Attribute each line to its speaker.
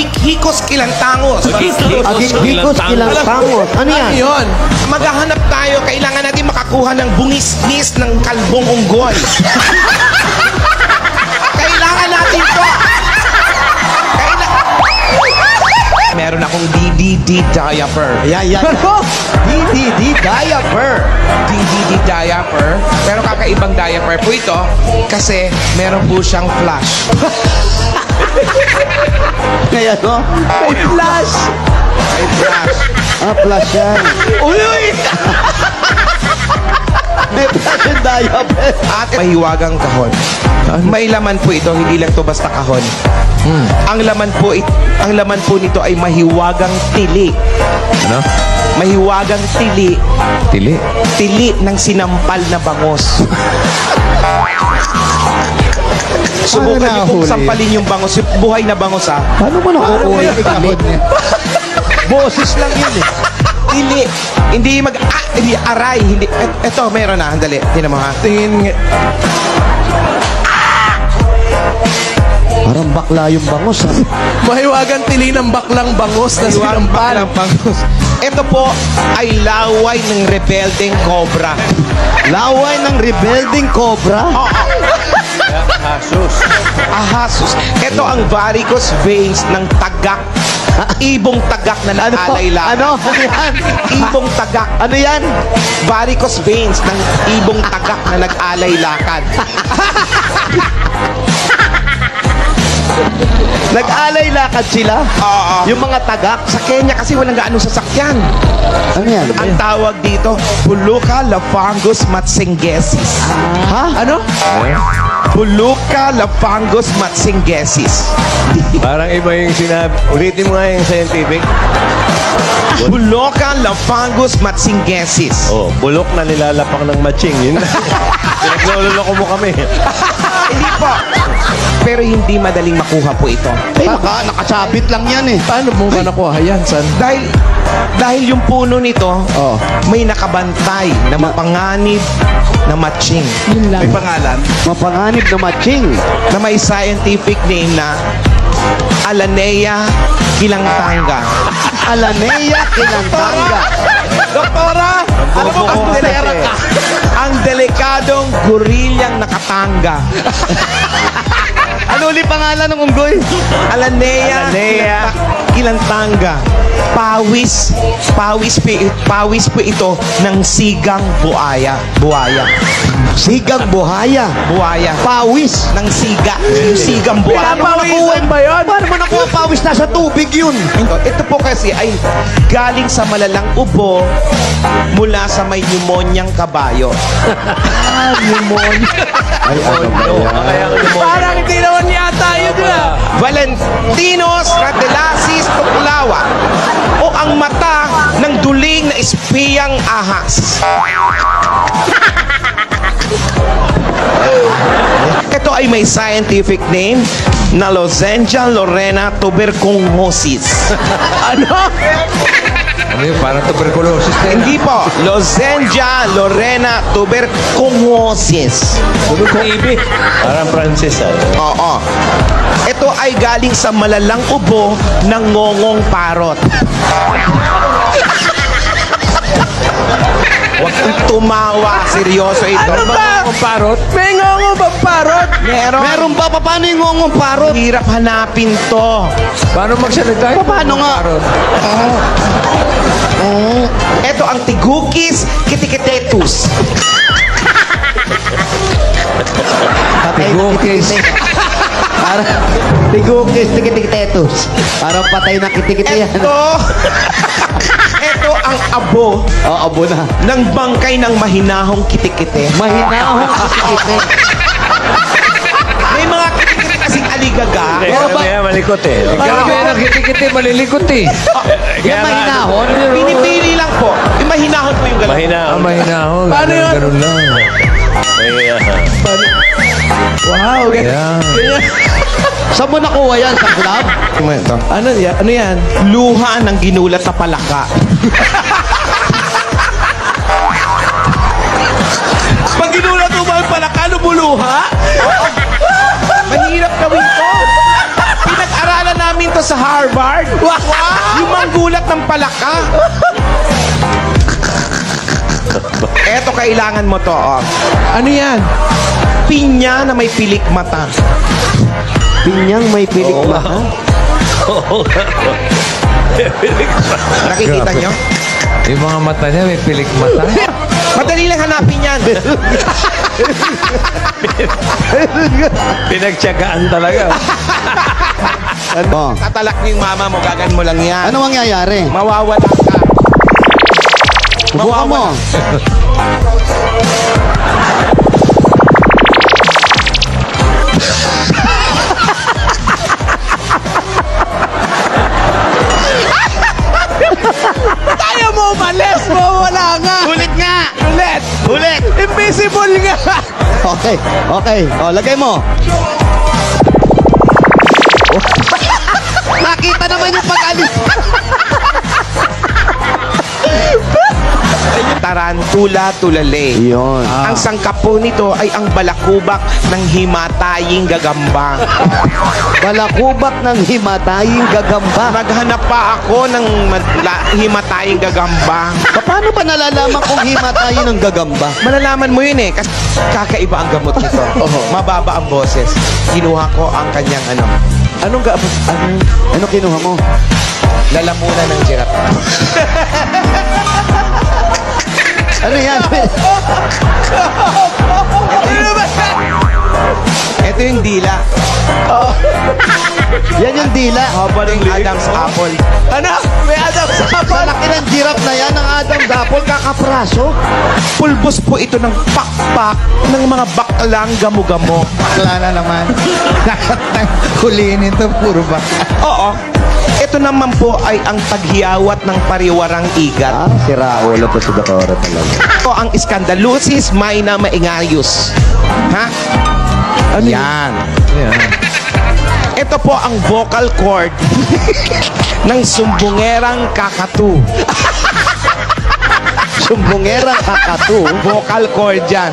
Speaker 1: Agik-hikos kilantangos.
Speaker 2: Agik-hikos kilantangos. Ano yan?
Speaker 1: Yun? Maghahanap tayo. Kailangan natin makakuha ng bungis-nis ng kalbong unggoy. Kailangan natin to. Meron akong DDD diaper.
Speaker 2: Yan. DDD diaper.
Speaker 1: DDD diaper. Pero kakaibang diaper po ito kasi meron po siyang flash.
Speaker 2: Kaya no? May flash.
Speaker 1: May flash.
Speaker 2: Flash yan.
Speaker 1: Uy!
Speaker 2: May flash yung diaper.
Speaker 1: At mahiwagang kahon. May laman po ito, hindi lang to basta kahon. Ang laman po nito ay mahiwagang tili.
Speaker 3: Ano?
Speaker 1: Mahiwagang tili.
Speaker 3: Tili?
Speaker 1: Tili ng sinampal na bangos. Subukan niyo kung sampalin yung bangos, yung buhay na bangos ha.
Speaker 2: Paano mo nakukuha yung tili? Boses lang yun eh.
Speaker 1: Tili. Hindi hindi aray. Hindi. Ito, meron na. Andali. Tingnan mo ha. Tingin.
Speaker 2: Parang bakla yung bangos ha.
Speaker 4: Mahiwagang tili ng baklang bangos na sinampal.
Speaker 1: Ito po ay laway ng rebelding cobra.
Speaker 2: Laway ng rebelding cobra?
Speaker 1: Ahasus. Ito ang varicose veins ng tagak. Ibong tagak na nag-alay-lakad.
Speaker 2: Ano yan?
Speaker 1: Ibong tagak.
Speaker 2: Ano yan?
Speaker 1: Varicose veins ng ibong tagak na nag-alay-lakad.
Speaker 2: Nag-alay lakad sila?
Speaker 1: Oo.
Speaker 2: Yung mga tagak?
Speaker 1: Sa Kenya kasi walang gaano sasakyan.
Speaker 2: Ano yan?
Speaker 1: Ang tawag dito, Buluca Lafangus Matsingesis.
Speaker 2: Ha?
Speaker 4: Ano?
Speaker 1: Buluca Lafangus Matsingesis.
Speaker 3: Parang iba yung sinabi. Ulitin mo nga yung scientific.
Speaker 1: Buluca Lafangus Matsingesis.
Speaker 3: Oh, bulok na nilalapak ng matching. Yun. Pinagloloko mo kami.
Speaker 1: Hindi po. Pero hindi madaling makuha po ito.
Speaker 2: Ay, nakasabit lang yan eh.
Speaker 4: Paano mo ba nakuha yan, San?
Speaker 1: Dahil yung puno nito,
Speaker 2: Oh.
Speaker 1: may nakabantay na mapanganib na matching. May pangalan
Speaker 2: Mapanganib na matching.
Speaker 1: na may scientific name na Alanea kilangtanga.
Speaker 2: Alanea kilantanga.
Speaker 1: Doktora, alam mo ang delikadong gorilyang nakatanga.
Speaker 2: Ano ulit pangalan ng unggoy?
Speaker 1: Alanea kilantanga. Pawis po ito ng sigang buaya.
Speaker 2: Sigang buhaya.
Speaker 1: Buaya.
Speaker 2: Pawis.
Speaker 1: Ng siga. Yung sigang buaya.
Speaker 4: Pinapawisan ba yun?
Speaker 2: Paano mo nakuha pawis? Nasa tubig yun.
Speaker 1: Ito po kasi ay galing sa malalang ubo mula sa may pneumonyang kabayo.
Speaker 2: Pneumonia.
Speaker 3: Ay, ano ba yan?
Speaker 4: Parang hindi naman yata yun na.
Speaker 1: Valentinos Radelasis Tuklawa o ang mata ng duling na espiyang ahas. Ito ay may scientific name na Lozengia lorena tuberculosis.
Speaker 4: Ano?
Speaker 3: Ano yun? Parang tuberculosis na yun.
Speaker 1: Hindi po. Lozengia lorena tuberculosis.
Speaker 3: Parang Francis ah.
Speaker 1: Oo. Ito ay galing sa malalang ubo ng ngongong parot. Huwag kang tumawa. Seryoso ito.
Speaker 4: Ano ba?
Speaker 3: Parot?
Speaker 4: May ngongo bang parot?
Speaker 2: Meron ba? Paano yung ngongong parot?
Speaker 1: Hirap hanapin to.
Speaker 3: Paano magsalita?
Speaker 2: Paano nga?
Speaker 1: Ito ang Tigukis kitikitetus.
Speaker 2: Tigukis. Parang tigukis, tikitetus. Parang patay na kitikite yan.
Speaker 1: Ito ang abo
Speaker 2: Oo, abo na.
Speaker 1: ng bangkay ng mahinahong kitikite.
Speaker 2: Mahinahong kitikite.
Speaker 1: May mga kitikite kasing aligaga.
Speaker 3: Pero ba? Malikot eh.
Speaker 4: Parang kaya nakiti-kiti, malilikot eh.
Speaker 2: Yung mahinahon.
Speaker 1: Pinipili lang po. Yung mahinahon po yung gano'n.
Speaker 3: Mahinahon.
Speaker 4: Mahinahon. Paano yun?
Speaker 3: Ganun lang.
Speaker 4: Wow,
Speaker 3: Ayan.
Speaker 2: Saan mo nakuha yan? Sa club?
Speaker 1: Ito.
Speaker 4: Ano yan? Ano yan?
Speaker 1: Luha ng ginulat na palaka.
Speaker 4: Pag ginulat mo ba ang palaka, buluha?
Speaker 1: Mahirap gawin to. Pinag-aralan namin to to sa Harvard. Wow! Yung manggulat ng palaka. Eto, kailangan mo to. Oh.
Speaker 4: Ano yan?
Speaker 1: Pinya na may pilik mata.
Speaker 2: Pinyang may pilik mata.
Speaker 1: Nakikita nyo?
Speaker 5: Yung mga mata niya, may pilik mata.
Speaker 1: Madali lang hanapin yan.
Speaker 3: Pinagtyagaan talaga.
Speaker 2: Oh.
Speaker 1: Tatalak mo yung mama mo, gagan mo lang yan.
Speaker 2: Ano mangyayari?
Speaker 1: Mawawala ka.
Speaker 2: Subukan mo.
Speaker 4: Tayo mo umalis! Mawala nga!
Speaker 1: Ulit nga!
Speaker 4: Ulit!
Speaker 1: Ulit!
Speaker 4: Invisible nga!
Speaker 2: Okay, okay. O, lagay mo. Nakita naman yung pag-alis.
Speaker 1: Tarantula tulale.
Speaker 2: Yun.
Speaker 1: Ang sangkap po nito ay ang balakubak ng himataying gagamba.
Speaker 2: Balakubak ng himataying gagamba.
Speaker 1: Naghanap pa ako ng himataying gagamba.
Speaker 2: Paano ba nalalaman kung himataying ng gagamba?
Speaker 1: Malalaman mo yun eh, kasi kakaiba ang gamot nito. Mababa ang boses. Kinuha ko ang kanyang ano.
Speaker 2: Anong gamot? Ano kinuha mo?
Speaker 1: Lalamunan ng giraffe.
Speaker 2: Ano yan?
Speaker 1: Ito yung dila.
Speaker 2: Yan yung dila.
Speaker 1: Haba ng Adam's apple.
Speaker 4: Ano? May Adam's
Speaker 2: Sa
Speaker 4: apple!
Speaker 2: laki ng giraffe na yan, ng Adam's apple, kakapraso.
Speaker 1: Pulbos po ito ng pakpak ng mga baklang gamo-gamo.
Speaker 6: Bakla na naman. Huliin ito, puro ba?
Speaker 1: Oo. Ito naman po ay ang taghiyawat ng pariwarang igat.
Speaker 2: Ah, si Raul ito si Doktora talaga.
Speaker 1: Ito ang Scandalusis Maina Maingarius. Ha? Ano yan? Ito po ang vocal cord ng sumbungerang kakatu.
Speaker 2: Sumbungerang kakatu.
Speaker 1: Vocal cord yan.